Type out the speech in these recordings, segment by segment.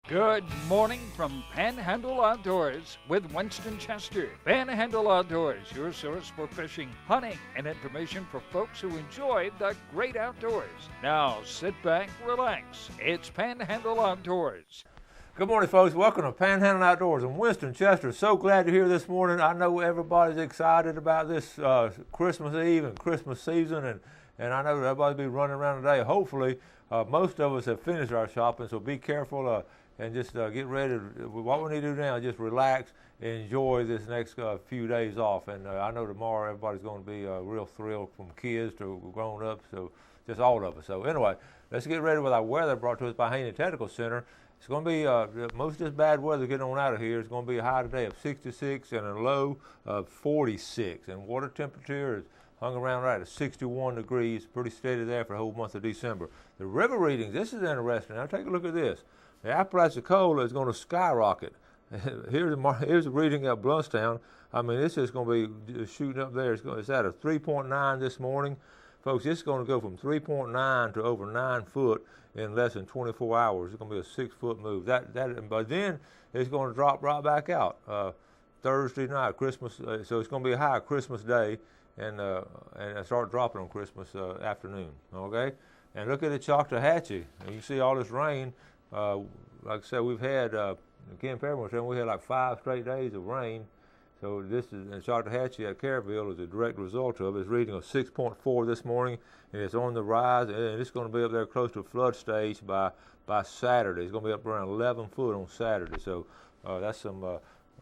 Good morning from Panhandle Outdoors with Winston Chester. Panhandle Outdoors, your source for fishing, hunting, and information for folks who enjoy the great outdoors. Now sit back, relax. It's Panhandle Outdoors. Good morning, folks. Welcome to Panhandle Outdoors. I'm Winston Chester. So glad you're here this morning. I know everybody's excited about this Christmas Eve and Christmas season, and I know everybody'll be running around today. Hopefully, most of us have finished our shopping, so be careful and just get ready. What we need to do now is just relax and enjoy this next few days off. And I know tomorrow everybody's going to be real thrilled, from kids to grown-ups, so just all of us. So anyway, let's get ready with our weather brought to us by Haney Technical Center. It's going to be, most of this bad weather getting on out of here. It's going to be a high today of 66 and a low of 46. And water temperature is hung around right at 61 degrees, pretty steady there for the whole month of December. The river readings, this is interesting. Now take a look at this. The Apalachicola is going to skyrocket. Here's a reading at Bluntstown. I mean, this is going to be shooting up there. It's at a 3.9 this morning. Folks, this is going to go from 3.9 to over 9 foot in less than 24 hours. It's going to be a 6-foot move. But then it's going to drop right back out Thursday night, Christmas. So it's going to be a high Christmas Day, and start dropping on Christmas afternoon. Okay, and look at the Choctawhatchee. You can see all this rain. Like I said, we've had Ken Paramore saying we had like 5 straight days of rain. So this is in Choctawhatchee at Caryville is a direct result of it. It's reading a 6.4 this morning, and it's on the rise, and it's going to be up there close to flood stage by Saturday. It's going to be up around 11 foot on Saturday. So that's some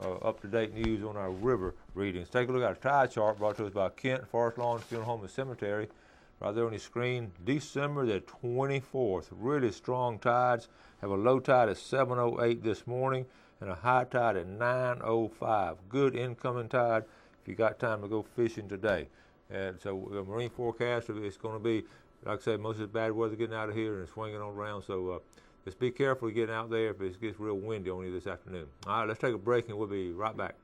up-to-date news on our river readings. Take a look at our tide chart brought to us by Kent Forest Lawn Funeral Home and Cemetery. Right there on your screen, December the 24th. Really strong tides. Have a low tide at 7:08 this morning and a high tide at 9:05. Good incoming tide if you got time to go fishing today. And so the marine forecast, it's going to be, like I said, most of the bad weather getting out of here and swinging on around. So just be careful getting out there if it gets real windy on you this afternoon. All right, let's take a break and we'll be right back.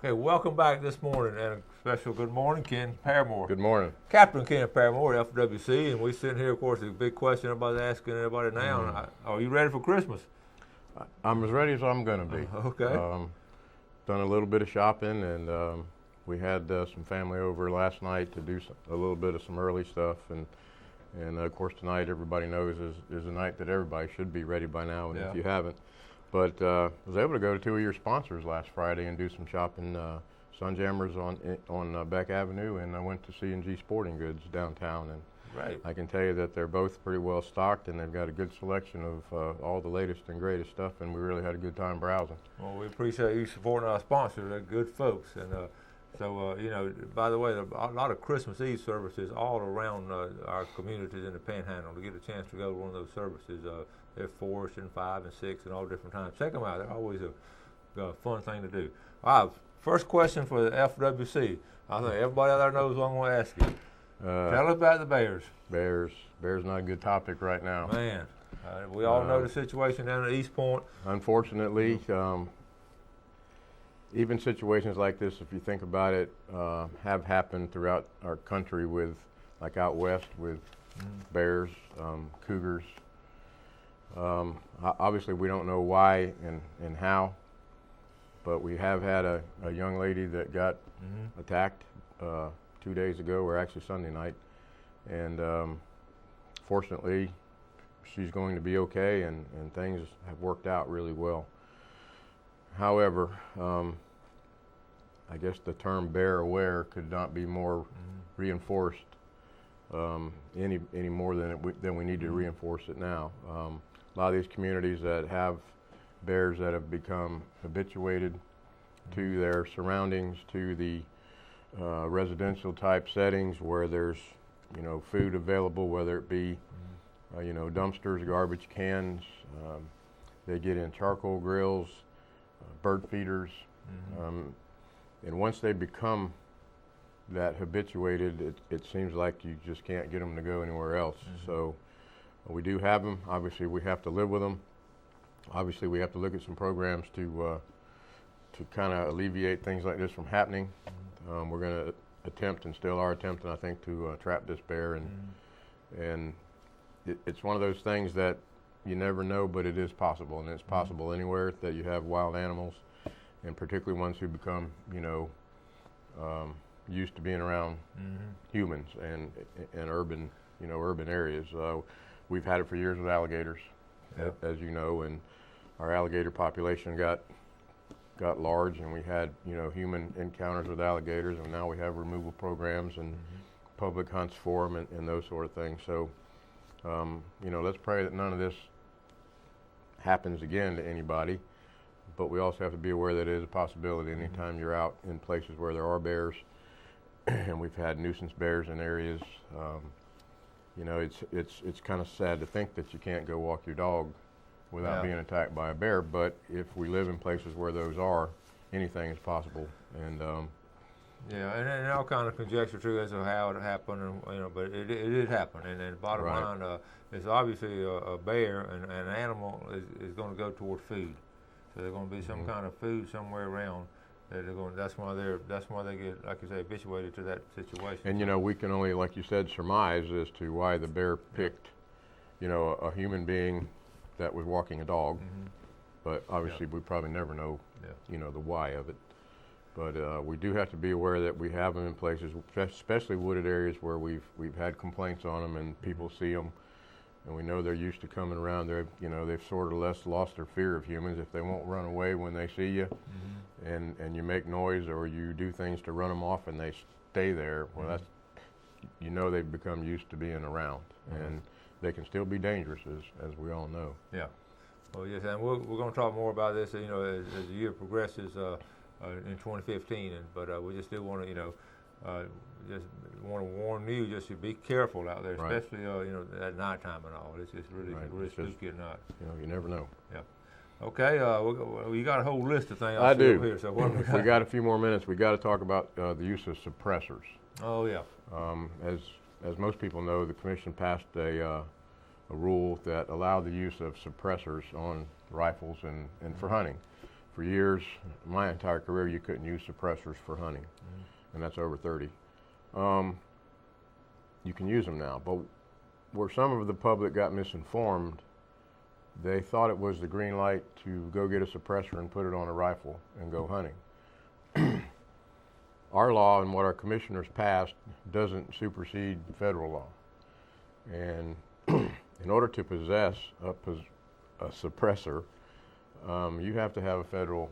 Okay, welcome back this morning, and a special good morning, Ken Paramore. Good morning. Captain Ken Paramore, FWC, and we sitting here, of course, the big question everybody's asking everybody now, are you ready for Christmas? I'm as ready as I'm going to be. Okay. Done a little bit of shopping, and we had some family over last night to do a little bit of some early stuff, and of course tonight everybody knows is a night that everybody should be ready by now, and if you haven't. But was able to go to 2 of your sponsors last Friday and do some shopping, Sunjammers on Beck Avenue, and I went to C&G Sporting Goods downtown. And right. I can tell you that they're both pretty well stocked, and they've got a good selection of all the latest and greatest stuff, and we really had a good time browsing. Well, we appreciate you supporting our sponsors. They're good folks. And so, you know, by the way, a lot of Christmas Eve services all around our communities in the Panhandle. To get a chance to go to one of those services, they're 4 and 5 and 6 and all different times. Check them out. They're always a fun thing to do. All right, first question for the FWC. I think everybody out there knows what I'm going to ask you. Tell us about the Bears. Bears not a good topic right now. Man, we all know the situation down at East Point. Unfortunately, even situations like this, if you think about it, have happened throughout our country with, like out west with bears, cougars. Obviously, we don't know why and how, but we have had a young lady that got attacked 2 days ago, or actually Sunday night, and fortunately, she's going to be okay, and things have worked out really well. However, I guess the term bear aware could not be more reinforced any more than we need to reinforce it now. A lot of these communities that have bears that have become habituated to their surroundings, to the residential type settings where there's, you know, food available, whether it be you know, dumpsters, garbage cans, they get in charcoal grills, bird feeders, and once they become that habituated, it seems like you just can't get them to go anywhere else. So we do have them. Obviously, we have to live with them. Obviously, we have to look at some programs to kind of alleviate things like this from happening. We're going to attempt, and still are attempting, I think, to trap this bear and it's one of those things that you never know, but it is possible, and it's possible anywhere that you have wild animals, and particularly ones who become, used to being around humans and urban, urban areas. We've had it for years with alligators, as you know, and our alligator population got large, and we had, human encounters with alligators, and now we have removal programs and public hunts for them and those sort of things. So, let's pray that none of this happens again to anybody, but we also have to be aware that it is a possibility anytime you're out in places where there are bears, and we've had nuisance bears in areas. It's kind of sad to think that you can't go walk your dog without being attacked by a bear, but if we live in places where those are, anything is possible. And and all kind of conjecture too as to how it happened, and but it did happen. And then the bottom line is obviously a bear and an animal is going to go toward food. So there's going to be some kind of food somewhere around that they're going. That's why they get, like you say, habituated to that situation. And we can only, like you said, surmise as to why the bear picked, a human being that was walking a dog. But obviously we probably never know, the why of it. But we do have to be aware that we have them in places, especially wooded areas where we've had complaints on them and people see them, and we know they're used to coming around. They've sort of lost their fear of humans. If they won't run away when they see you, and you make noise or you do things to run them off and they stay there, well, that's they've become used to being around, and they can still be dangerous, as we all know. Yeah. Well, yes, and we're going to talk more about this, as the year progresses in 2015. But we just still want to, just want to warn you just to be careful out there, especially at nighttime and all. It's just really spooky at night. You never know. Yeah. Okay. You got a whole list of things. I do. Here, so if we got a few more minutes, we got to talk about the use of suppressors. Oh yeah. As most people know, the commission passed a rule that allowed the use of suppressors on rifles and for hunting. For years, my entire career, you couldn't use suppressors for hunting, and that's over 30. You can use them now, but where some of the public got misinformed, they thought it was the green light to go get a suppressor and put it on a rifle and go hunting. Our law and what our commissioners passed doesn't supersede federal law, and in order to possess a suppressor, you have to have a federal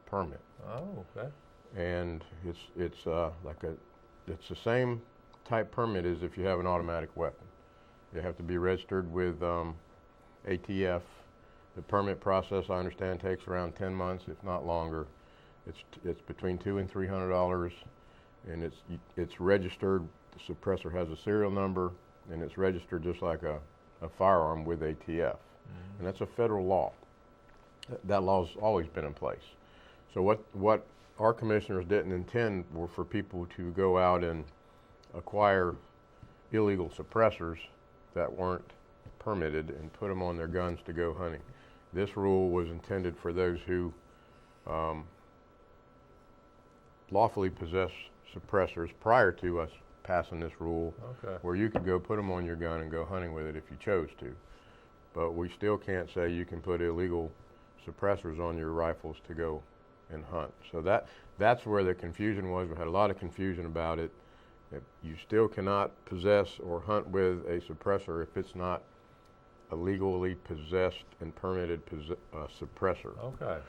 permit. Oh, okay. And it's the same type permit as if you have an automatic weapon. You have to be registered with ATF. The permit process, I understand, takes around 10 months, if not longer. It's between $200 and $300, and it's registered. The suppressor has a serial number, and it's registered just like a firearm with ATF, and that's a federal law. That law's always been in place. So what our commissioners didn't intend were for people to go out and acquire illegal suppressors that weren't permitted and put them on their guns to go hunting. This rule was intended for those who lawfully possess suppressors prior to us passing this rule, where you could go put them on your gun and go hunting with it if you chose to. But we still can't say you can put illegal suppressors on your rifles to go and hunt. So that's where the confusion was. We had a lot of confusion about it. You still cannot possess or hunt with a suppressor if it's not a legally possessed and permitted suppressor.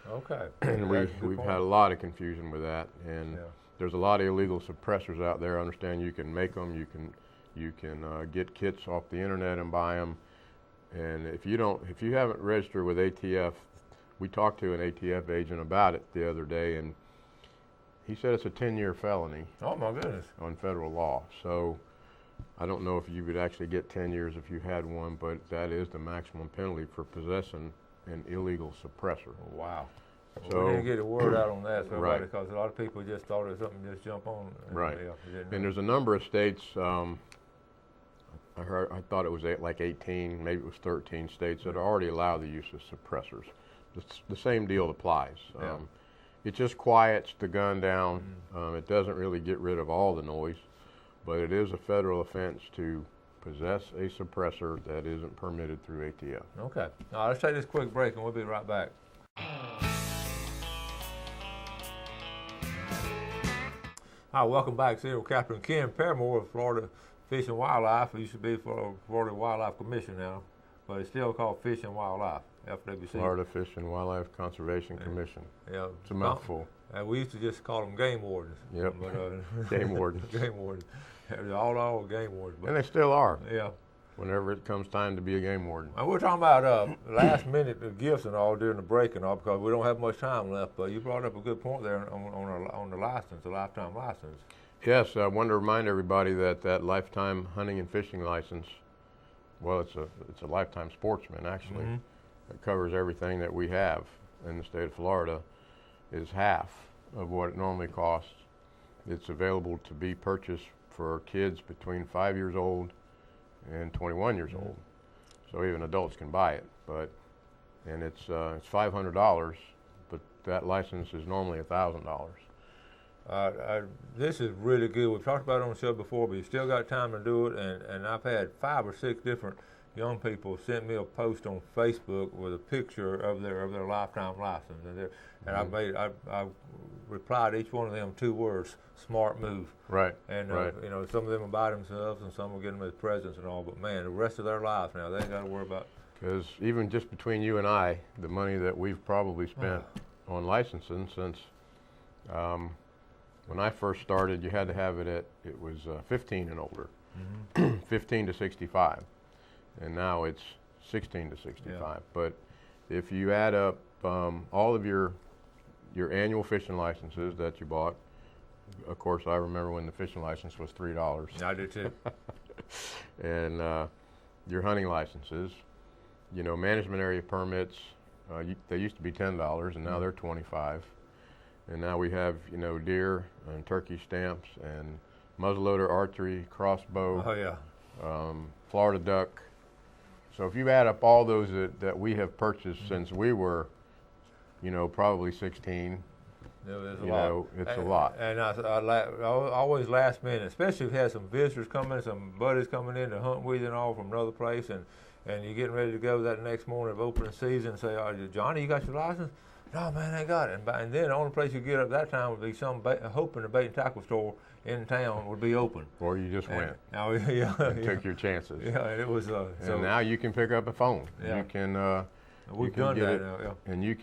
Okay. And we've had a lot of confusion with that, and there's a lot of illegal suppressors out there. I understand you can make them. You can get kits off the internet and buy them. And if you haven't registered with ATF, we talked to an ATF agent about it the other day, and he said it's a 10-year felony. Oh my goodness! On federal law. So I don't know if you would actually get 10 years if you had one, but that is the maximum penalty for possessing an illegal suppressor. Wow. So we didn't get a word out on that, so right, because a lot of people just thought it was something to just jump on. Right. And there's a number of states. I thought it was like 18, maybe it was 13 states that already allow the use of suppressors. The same deal applies. It just quiets the gun down. It doesn't really get rid of all the noise, but it is a federal offense to possess a suppressor that isn't permitted through ATF. Okay. All right, let's take this quick break and we'll be right back. Hi, welcome back. Serial Captain Ken Paramore of Florida Fish and Wildlife. It used to be for Florida Wildlife Commission now, but it's still called Fish and Wildlife, FWC. Florida Fish and Wildlife Conservation Commission. Yeah. It's a mouthful. We used to just call them game wardens. Yep. But, Game wardens. Game wardens. All game wardens. But, And they still are. yeah. Whenever it comes time to be a game warden. And we're talking about last minute gifts and all during the break and all because we don't have much time left. But you brought up a good point there on the license, the lifetime license. Yes, I wanted to remind everybody that lifetime hunting and fishing license, well, it's a lifetime sportsman actually. It covers everything that we have in the state of Florida. Is half of what it normally costs. It's available to be purchased for kids between 5 years old and 21 years old. So even adults can buy it, and it's $500, but that license is normally $1,000. This is really good. We've talked about it on the show before, but you still got time to do it. And I've had 5 or 6 different young people sent me a post on Facebook with a picture of their lifetime license, and I replied to each one of them 2 words: smart move. Right. And right. you know, some of them will buy themselves, and some will get them as presents and all. But man, the rest of their lives now, they ain't got to worry about. Because even just between you and I, the money that we've probably spent on licensing since when I first started, you had to have it it was 15 and older, 15 to 65. And now it's 16 to 65. Yeah. But if you add up all of your annual fishing licenses that you bought, of course, I remember when the fishing license was $3. I do too. And your hunting licenses, you know, management area permits, they used to be $10, and now they're $25. And now we have, you know, deer and turkey stamps and muzzleloader archery, crossbow, Oh yeah. Florida duck. So if you add up all those that we have purchased since we were, you know, probably 16, It's a lot. And I always last minute, especially if you had some visitors coming, some buddies coming in to hunt with you and all from another place, and you're getting ready to go that next morning of opening season and say, Johnny, you got your license? No, man, I ain't got it. And then the only place you get up that time would be hoping the bait and tackle store in town would be open. Or you just went. Oh, yeah. And took your chances. Yeah, it was. And now you can pick up a phone. Yeah. You can. We've done that now, yeah. And you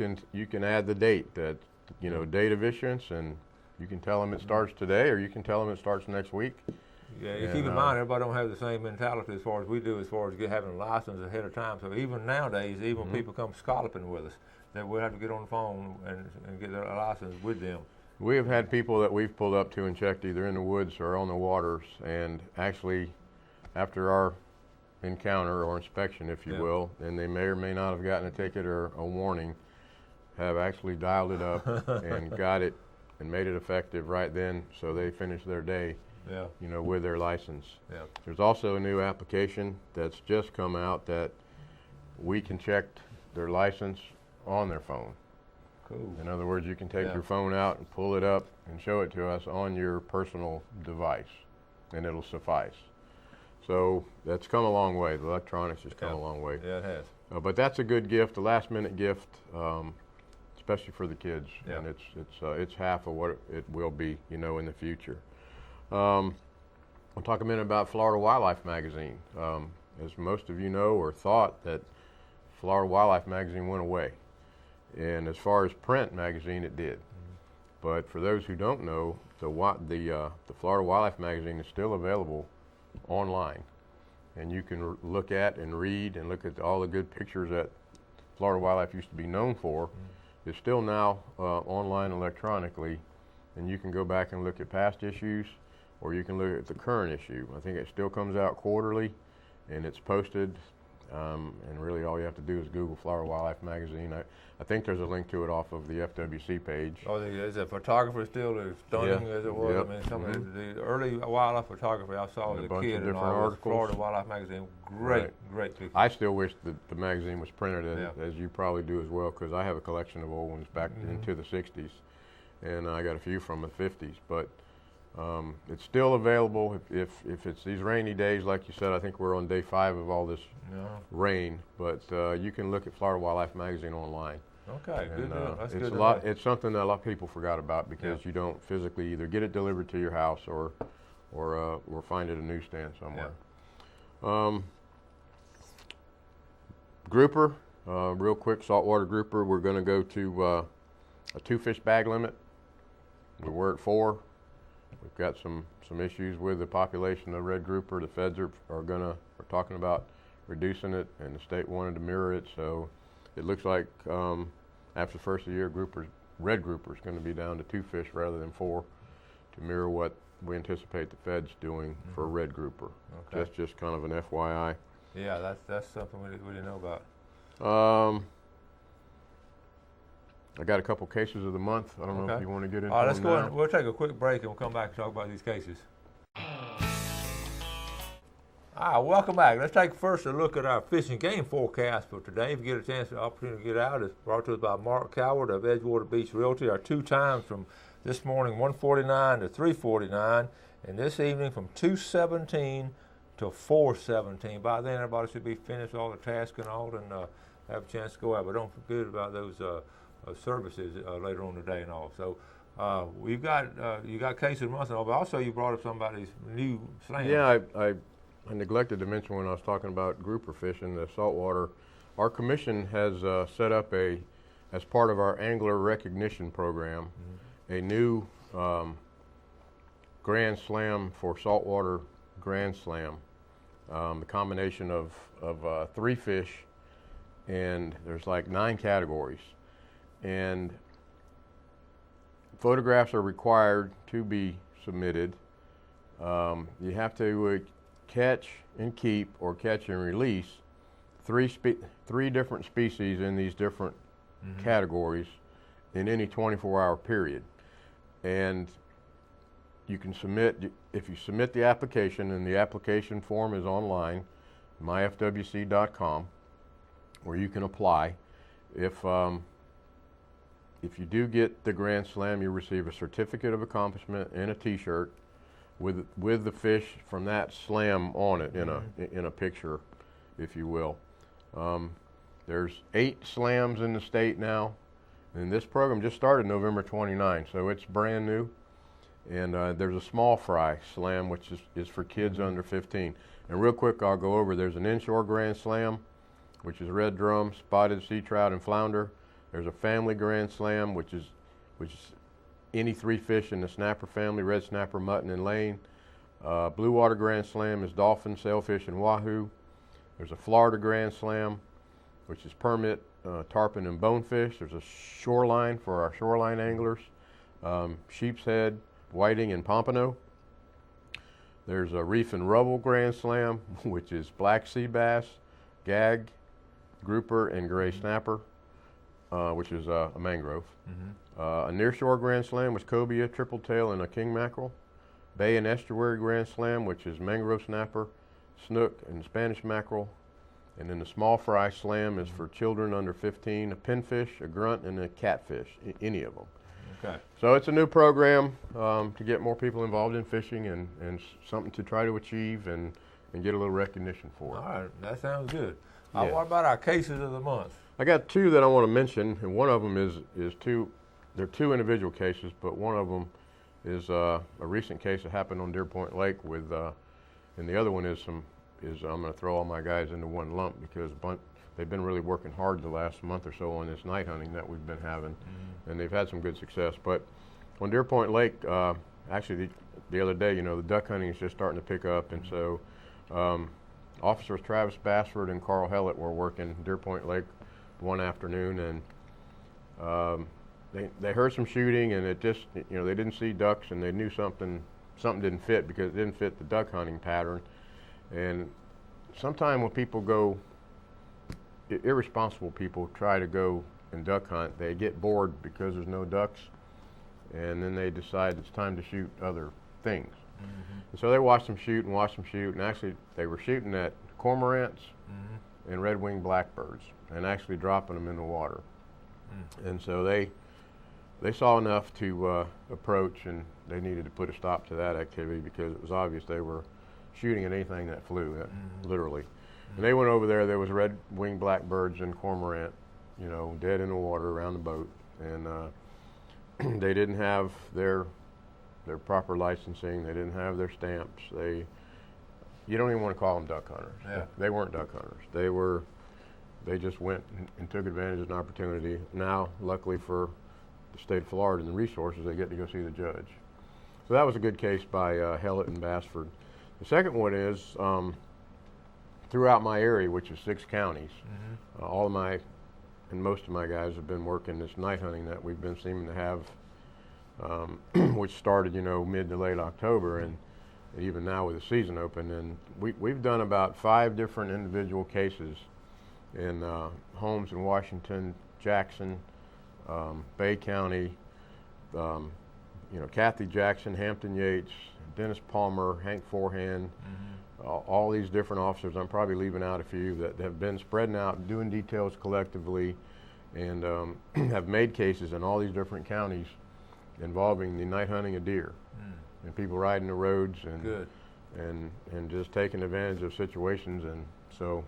can add the date that, you know, date of issuance, and you can tell them it starts today, or you can tell them it starts next week. Yeah, you keep in mind, everybody don't have the same mentality as far as we do, as far as having a license ahead of time. So even nowadays, even people come scalloping with us, that we'll have to get on the phone and get their license with them. We have had people that we've pulled up to and checked either in the woods or on the waters, and actually, after our encounter or inspection, if you will, and they may or may not have gotten a ticket or a warning, have actually dialed it up and got it and made it effective right then, so they finish their day, you know, with their license. Yeah. There's also a new application that's just come out that we can check their license on their phone. Cool. In other words, you can take your phone out and pull it up and show it to us on your personal device, and it'll suffice. So that's come a long way. The electronics has come a long way. Yeah, it has. But that's a good gift, a last-minute gift, especially for the kids. Yeah. And it's half of what it will be, you know, in the future. I'll talk a minute about Florida Wildlife Magazine. As most of you know or thought, that Florida Wildlife Magazine went away. And as far as print magazine, it did. But for those who don't know, the Florida Wildlife Magazine is still available online, and you can look at and read and look at all the good pictures that Florida Wildlife used to be known for. It's still now online electronically, and you can go back and look at past issues, or you can look at the current issue. I think it still comes out quarterly, and it's posted. And really all you have to do is Google Florida Wildlife Magazine. I think there's a link to it off of the FWC page. Oh, is the photography still as stunning as it was? Yep. I mean, some of the early wildlife photography I saw as a kid and all was Florida Wildlife Magazine. Great pictures. I still wish that the magazine was printed, as you probably do as well, because I have a collection of old ones back into the 60s, and I got a few from the 50s. But It's still available if it's these rainy days, like you said. I think we're on day 5 of all this rain, but you can look at Florida Wildlife Magazine online. Okay, And, good deal. That's it's good a to lot. know. It's something that a lot of people forgot about because you don't physically either get it delivered to your house or find it at a newsstand somewhere. Grouper, real quick, saltwater grouper. We're going to go to a 2-fish bag limit. We were at 4. We've got some issues with the population of red grouper. The feds are talking about reducing it, and the state wanted to mirror it. So it looks like after the first of the year, red grouper is going to be down to 2 fish rather than 4, to mirror what we anticipate the feds doing for red grouper. Okay. That's just kind of an FYI. Yeah, that's something we didn't know about. I got a couple cases of the month. I don't know if you want to get into All right, let's them go now. in. We'll take a quick break and we'll come back and talk about these cases. All right, welcome back. Let's take first a look at our fishing game forecast for today. If you get a chance, the opportunity to get out, it's brought to us by Mark Coward of Edgewater Beach Realty. Our 2 times from this morning, 1:49 to 3:49, and this evening from 2:17 to 4:17. By then, everybody should be finished all the tasks and all, and have a chance to go out. But don't forget about those services later on today and all. So we've got you got cases of the month and all, but also you brought up somebody's new slams. Yeah, I neglected to mention when I was talking about grouper fishing, the saltwater. Our commission has set up as part of our angler recognition program, a new Grand Slam for saltwater Grand Slam. The combination of 3 fish, and there's like 9 categories. And photographs are required to be submitted. You have to catch and keep or catch and release 3 different species in these different categories in any 24-hour period. And you can submit, if you submit the application, and the application form is online, myfwc.com, where you can apply. If you do get the Grand Slam, you receive a certificate of accomplishment and a T-shirt with the fish from that slam on it in a picture, if you will. There's 8 slams in the state now, and this program just started November 29, so it's brand new. And there's a small fry slam, which is for kids under 15. And real quick, I'll go over. There's an inshore Grand Slam, which is red drum, spotted sea trout, and flounder. There's a family Grand Slam, which is any 3 fish in the snapper family: red snapper, mutton, and lane. Blue water Grand Slam is dolphin, sailfish, and wahoo. There's a Florida Grand Slam, which is permit, tarpon, and bonefish. There's a shoreline for our shoreline anglers: sheep's head, whiting, and pompano. There's a reef and rubble Grand Slam, which is black sea bass, gag, grouper, and gray snapper, which is a mangrove. A nearshore Grand Slam was cobia, triple tail, and a king mackerel. Bay and estuary Grand Slam, which is mangrove snapper, snook, and Spanish mackerel. And then the small fry slam is for children under 15, a pinfish, a grunt, and a catfish, any of them. Okay. So it's a new program to get more people involved in fishing, and something to try to achieve and get a little recognition for. All right, that sounds good. Yeah. What about our cases of the month? I got 2 that I want to mention, and one of them is 2. They're 2 individual cases, but one of them is a recent case that happened on Deer Point Lake with, and the other one is I'm going to throw all my guys into one lump because they've been really working hard the last month or so on this night hunting that we've been having, and they've had some good success. But on Deer Point Lake, actually the other day, the duck hunting is just starting to pick up, and so Officers Travis Bassford and Carl Hellett were working Deer Point Lake one afternoon, and they heard some shooting, and it just, they didn't see ducks, and they knew something didn't fit because it didn't fit the duck hunting pattern. And sometimes when people go, irresponsible people try to go and duck hunt, they get bored because there's no ducks, and then they decide it's time to shoot other things. And so they watched them shoot, and actually they were shooting at cormorants and red-winged blackbirds, and actually dropping them in the water. And so they they saw enough to approach, and they needed to put a stop to that activity because it was obvious they were shooting at anything that flew, literally. And they went over there. There was red-winged blackbirds and cormorant, you know, dead in the water around the boat, and they didn't have their proper licensing. They didn't have their stamps. You don't even want to call them duck hunters. Yeah. They weren't duck hunters. They just went and took advantage of an opportunity. Now, luckily for the state of Florida and the resources, they get to go see the judge. So that was a good case by Hellett and Bassford. The second one is throughout my area, which is 6 counties. All of my and most of my guys have been working this night hunting that we've been seeming to have, which started, you know, mid to late October, and even now with the season open. And we've done about 5 different individual cases in homes in Washington, Jackson, Bay County, you know, Kathy Jackson, Hampton Yates, Dennis Palmer, Hank Forehand, all these different officers. I'm probably leaving out a few that have been spreading out, doing details collectively, and have made cases in all these different counties involving the night hunting of deer and people riding the roads and just taking advantage of situations. And so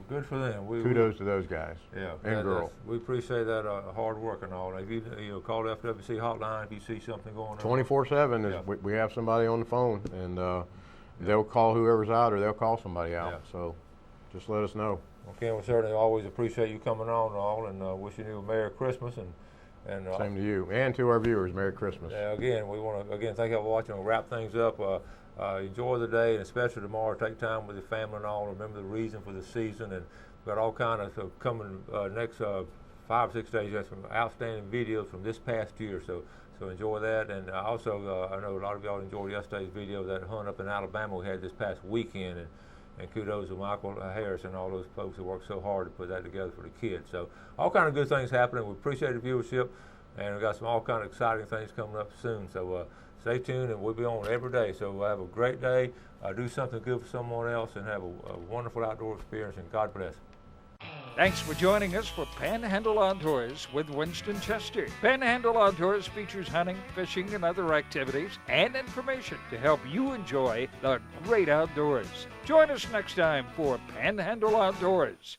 good for them. Kudos to those guys. Yeah, and girls. We appreciate that hard work and all. If you call the FWC hotline if you see something going on. 24/7 we have somebody on the phone, and they'll call whoever's out, or they'll call somebody out. So just let us know. Well, Ken, we certainly always appreciate you coming on and all, and wishing you a Merry Christmas and same to you and to our viewers. Merry Christmas. Again, we want to thank you for watching. We'll wrap things up. Enjoy the day, and especially tomorrow. Take time with your family and all. Remember the reason for the season, and we've got all kind of coming next 5 or 6 days. Got some outstanding videos from this past year, so enjoy that. And also, I know a lot of y'all enjoyed yesterday's video, that hunt up in Alabama we had this past weekend, and kudos to Michael Harris and all those folks who worked so hard to put that together for the kids. So all kind of good things happening. We appreciate the viewership, and we've got some all kind of exciting things coming up soon. So stay tuned, and we'll be on every day. So have a great day. Do something good for someone else, and have a wonderful outdoor experience, and God bless. Thanks for joining us for Panhandle Outdoors with Winston Chester. Panhandle Outdoors features hunting, fishing, and other activities and information to help you enjoy the great outdoors. Join us next time for Panhandle Outdoors.